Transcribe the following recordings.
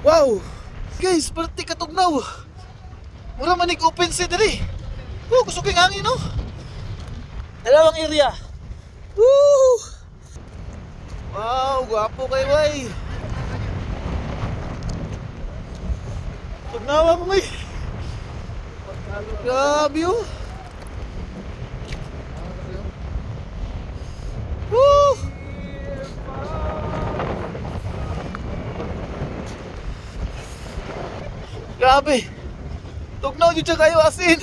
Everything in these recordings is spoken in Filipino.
Wow! Guys, perti katugnaw. Mura manig open sea diri. Oh, kusog ang hangin no. Dalawang area. Woo! Wow, gwapo kay way. Tugnawa mo may. Grabe oh. Woo! Grabe. Tugnaw dito kayo asin.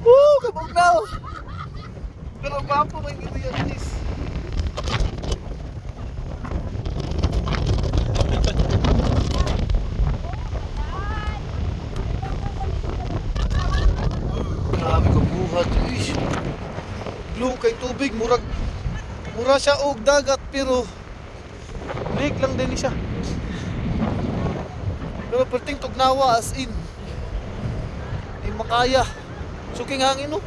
Woo! Kabugnaw. Pero gwapo may gito yan guys. Grabe ko buhat guys. Blue kay tubig. Mura siya og dagat pero lake lang din siya. Pero perting tugnawa as in. Di makaya. Suking hangin no.